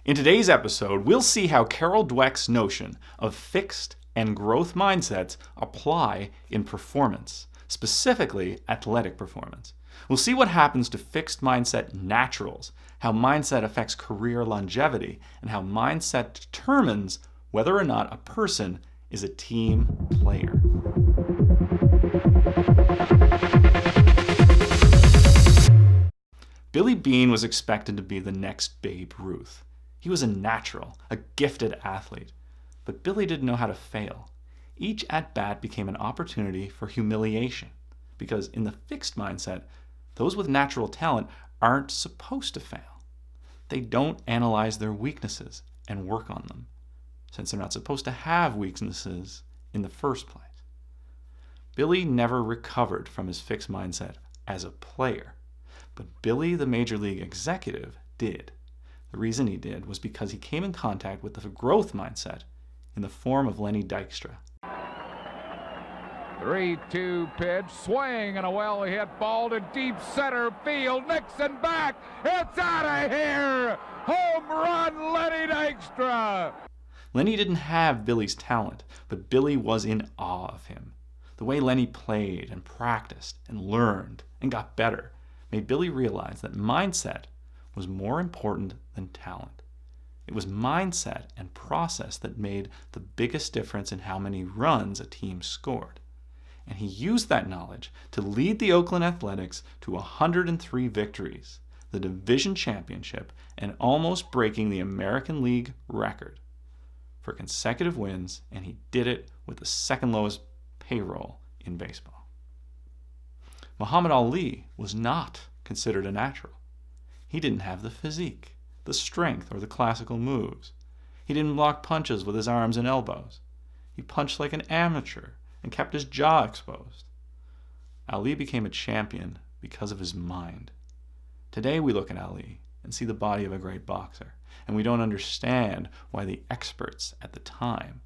In today's episode, we'll see how Carol Dweck's notion of fixed and growth mindsets apply in performance, specifically athletic performance. We'll see what happens to fixed mindset naturals, how mindset affects career longevity, and how mindset determines whether or not a person is a team player. Billy Beane was expected to be the next Babe Ruth. He was a natural, a gifted athlete. But Billy didn't know how to fail. Each at-bat became an opportunity for humiliation, because in the fixed mindset, those with natural talent aren't supposed to fail. They don't analyze their weaknesses and work on them, since they're not supposed to have weaknesses in the first place. Billy never recovered from his fixed mindset as a player, but Billy, the major league executive, did. The reason he did was because he came in contact with the growth mindset in the form of Lenny Dykstra. 3-2 pitch, swing and a well-hit ball to deep center field. Nixon back, it's out of here! Home run, Lenny Dykstra! Lenny didn't have Billy's talent, but Billy was in awe of him. The way Lenny played and practiced and learned and got better made Billy realize that mindset was more important than talent. It was mindset and process that made the biggest difference in how many runs a team scored. And he used that knowledge to lead the Oakland Athletics to 103 victories, the division championship, and almost breaking the American League record for consecutive wins, and he did it with the second lowest payroll in baseball. Muhammed Ali was not considered a natural. He didn't have the physique, the strength, or the classical moves. He didn't block punches with his arms and elbows. He punched like an amateur and kept his jaw exposed. Ali became a champion because of his mind. Today we look at Ali and see the body of a great boxer, and we don't understand why the experts at the time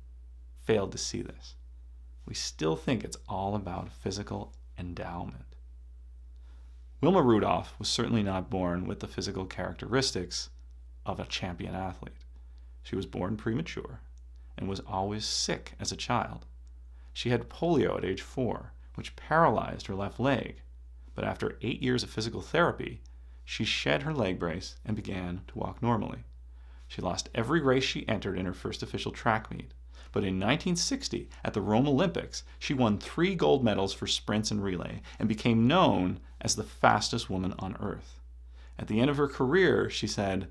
failed to see this. We still think it's all about physical endowment. Wilma Rudolph was certainly not born with the physical characteristics of a champion athlete. She was born premature and was always sick as a child. She had polio at age 4, which paralyzed her left leg, but after 8 years of physical therapy, she shed her leg brace and began to walk normally. She lost every race she entered in her first official track meet, but in 1960, at the Rome Olympics, she won 3 gold medals for sprints and relay and became known as the fastest woman on earth. At the end of her career, she said,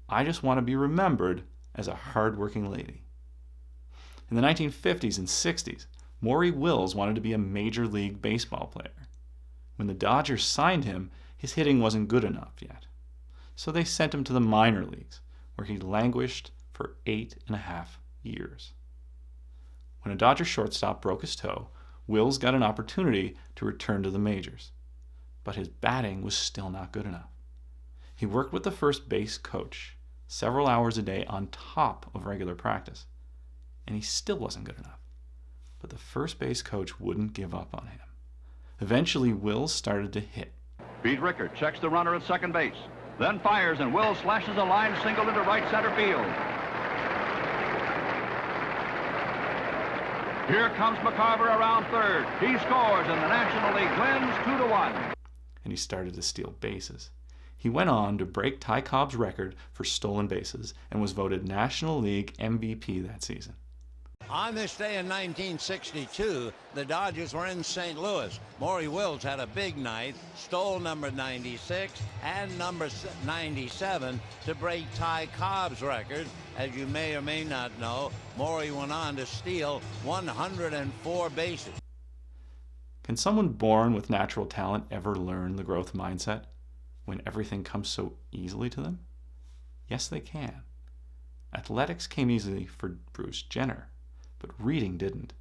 "I just want to be remembered as a hard-working lady." In the 1950s and 60s, Maury Wills wanted to be a Major League Baseball player. When the Dodgers signed him, his hitting wasn't good enough yet. So they sent him to the minor leagues, where he languished for 8.5 years. When a Dodger shortstop broke his toe, Wills got an opportunity to return to the majors. But his batting was still not good enough. He worked with the first base coach several hours a day on top of regular practice, and he still wasn't good enough. But the first base coach wouldn't give up on him. Eventually, Wills started to hit. Pete Rickard checks the runner at second base, then fires, and Wills slashes a line single into right center field. Here comes McCarver around third. He scores, and the National League wins 2-1. And he started to steal bases. He went on to break Ty Cobb's record for stolen bases and was voted National League MVP that season. On this day in 1962, the Dodgers were in St. Louis. Maury Wills had a big night, stole number 96 and number 97 to break Ty Cobb's record. As you may or may not know, Maury went on to steal 104 bases. Can someone born with natural talent ever learn the growth mindset when everything comes so easily to them? Yes, they can. Athletics came easily for Bruce Jenner, but reading didn't.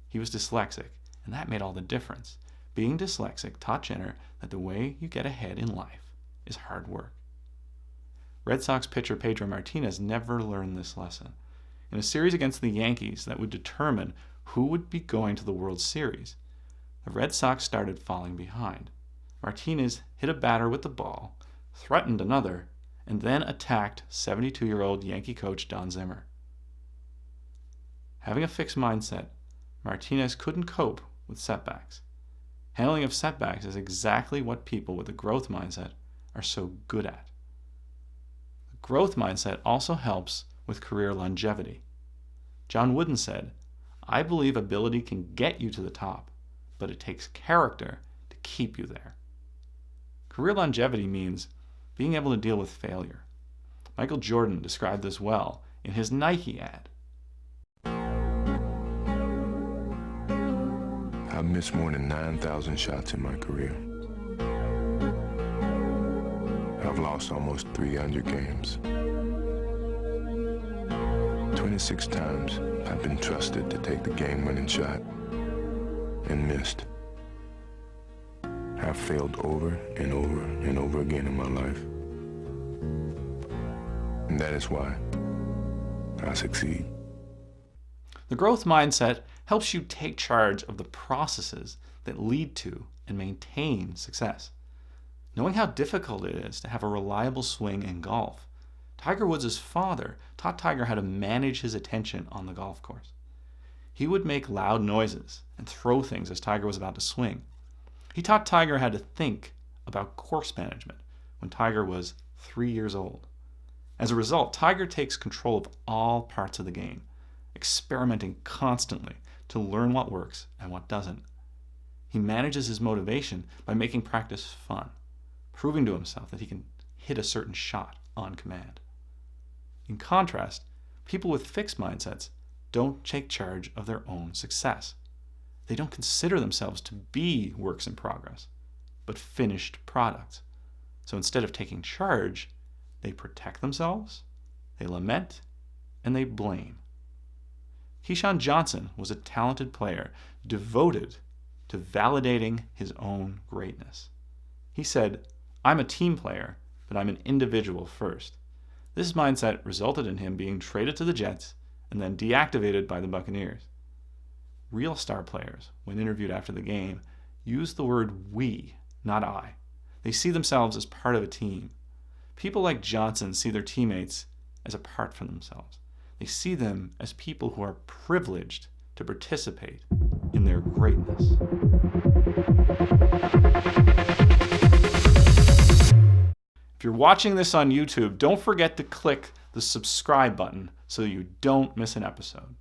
He was dyslexic, and that made all the difference. Being dyslexic taught Jenner that the way you get ahead in life is hard work. Red Sox pitcher Pedro Martinez never learned this lesson. In a series against the Yankees that would determine who would be going to the World Series, the Red Sox started falling behind. Martinez hit a batter with the ball, threatened another, and then attacked 72-year-old Yankee coach Don Zimmer. Having a fixed mindset, Martinez couldn't cope with setbacks. Handling of setbacks is exactly what people with a growth mindset are so good at. The growth mindset also helps with career longevity. John Wooden said, "I believe ability can get you to the top, but it takes character to keep you there." Career longevity means being able to deal with failure. Michael Jordan described this well in his Nike ad. I've missed more than 9,000 shots in my career. I've lost almost 300 games. 26 times I've been trusted to take the game-winning shot and missed. I've failed over and over and over again in my life. And that is why I succeed. The growth mindset helps you take charge of the processes that lead to and maintain success. Knowing how difficult it is to have a reliable swing in golf, Tiger Woods' father taught Tiger how to manage his attention on the golf course. He would make loud noises and throw things as Tiger was about to swing. He taught Tiger how to think about course management when Tiger was 3 years old. As a result, Tiger takes control of all parts of the game, experimenting constantly to learn what works and what doesn't. He manages his motivation by making practice fun, proving to himself that he can hit a certain shot on command. In contrast, people with fixed mindsets don't take charge of their own success. They don't consider themselves to be works in progress, but finished products. So instead of taking charge, they protect themselves, they lament, and they blame. Keyshawn Johnson was a talented player devoted to validating his own greatness. He said, "I'm a team player, but I'm an individual first." This mindset resulted in him being traded to the Jets and then deactivated by the Buccaneers. Real star players, when interviewed after the game, use the word "we," not "I." They see themselves as part of a team. People like Johnson see their teammates as apart from themselves. They see them as people who are privileged to participate in their greatness. If you're watching this on YouTube, don't forget to click the subscribe button so you don't miss an episode.